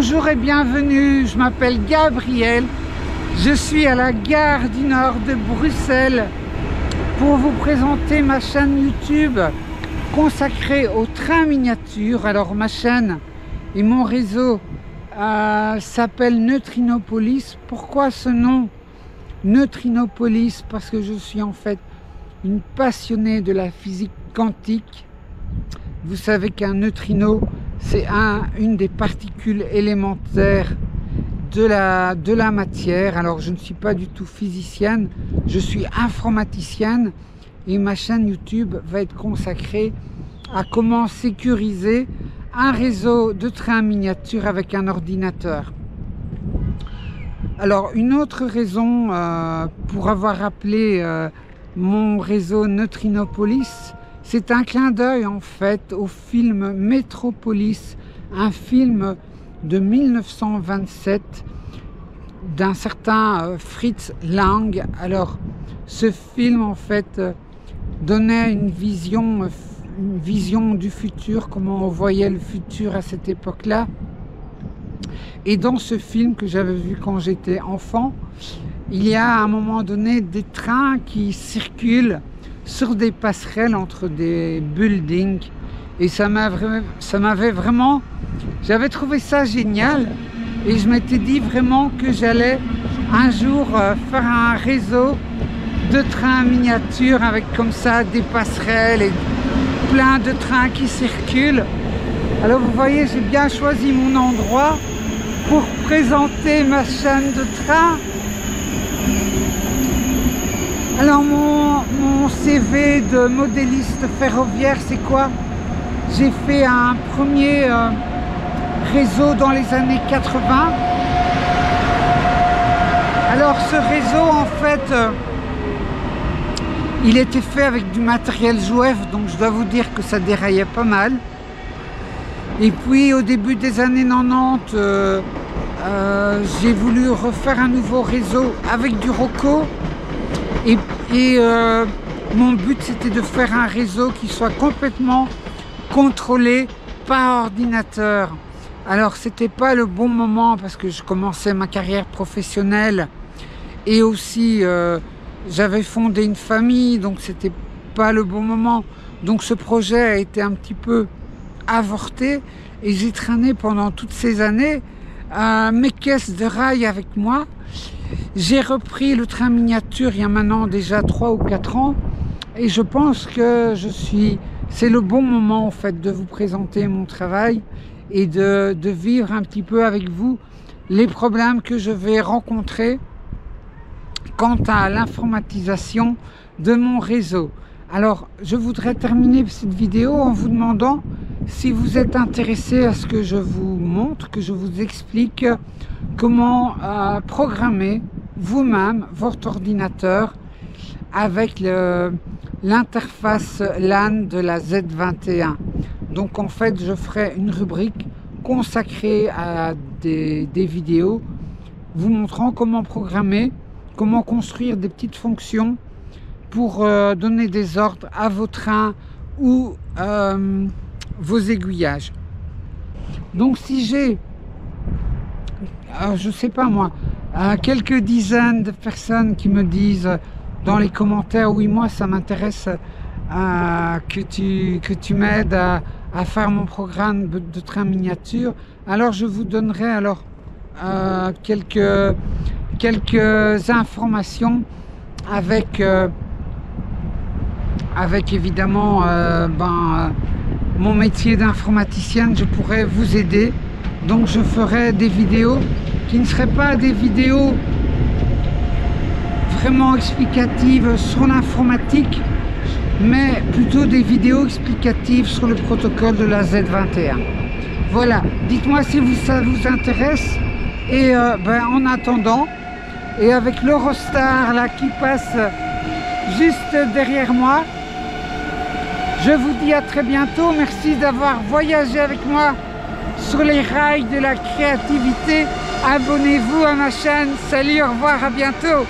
Bonjour et bienvenue, je m'appelle Gabriel, je suis à la gare du Nord de Bruxelles pour vous présenter ma chaîne YouTube consacrée au train miniature. Alors ma chaîne et mon réseau s'appelle Neutrinopolis. Pourquoi ce nom Neutrinopolis? Parce que je suis en fait une passionnée de la physique quantique. Vous savez qu'un neutrino, c'est une des particules élémentaires de la matière. Alors je ne suis pas du tout physicienne, je suis informaticienne et ma chaîne YouTube va être consacrée à comment sécuriser un réseau de trains miniatures avec un ordinateur. Alors une autre raison pour avoir appelé mon réseau Neutrinopolis, c'est un clin d'œil en fait au film Metropolis, un film de 1927 d'un certain Fritz Lang. Alors ce film en fait donnait une vision du futur, comment on voyait le futur à cette époque-là. Et dans ce film que j'avais vu quand j'étais enfant, il y a à un moment donné des trains qui circulent sur des passerelles entre des buildings et ça m'avait vraiment, j'avais trouvé ça génial et je m'étais dit vraiment que j'allais un jour faire un réseau de trains miniatures avec comme ça des passerelles et plein de trains qui circulent. Alors vous voyez, j'ai bien choisi mon endroit pour présenter ma chaîne de train. Alors mon CV de modéliste ferroviaire, c'est quoi? J'ai fait un premier réseau dans les années 80. Alors ce réseau en fait, il était fait avec du matériel Jouef, donc je dois vous dire que ça déraillait pas mal. Et puis au début des années 90, j'ai voulu refaire un nouveau réseau avec du Roco. Et mon but c'était de faire un réseau qui soit complètement contrôlé par ordinateur. Alors c'était pas le bon moment parce que je commençais ma carrière professionnelle et aussi j'avais fondé une famille, donc c'était pas le bon moment. Donc ce projet a été un petit peu avorté et j'ai traîné pendant toutes ces années mes caisses de rails avec moi. J'ai repris le train miniature il y a maintenant déjà 3 ou 4 ans et je pense que c'est le bon moment en fait de vous présenter mon travail et de vivre un petit peu avec vous les problèmes que je vais rencontrer quant à l'informatisation de mon réseau. Alors je voudrais terminer cette vidéo en vous demandant si vous êtes intéressé à ce que je vous montre, que je vous explique comment programmer vous-même votre ordinateur avec l'interface LAN de la Z21. Donc en fait je ferai une rubrique consacrée à des vidéos vous montrant comment programmer, comment construire des petites fonctions pour donner des ordres à vos trains ou vos aiguillages. Donc si j'ai je sais pas moi, quelques dizaines de personnes qui me disent dans les commentaires, oui moi ça m'intéresse que tu m'aides à faire mon programme de train miniature, alors je vous donnerai alors quelques informations avec évidemment mon métier d'informaticienne, je pourrais vous aider. Donc je ferai des vidéos qui ne seraient pas des vidéos vraiment explicatives sur l'informatique, mais plutôt des vidéos explicatives sur le protocole de la Z21. Voilà, dites-moi si ça vous intéresse. Et en attendant, et avec l'Eurostar là qui passe juste derrière moi, je vous dis à très bientôt. Merci d'avoir voyagé avec moi sur les rails de la créativité. Abonnez-vous à ma chaîne. Salut, au revoir, à bientôt.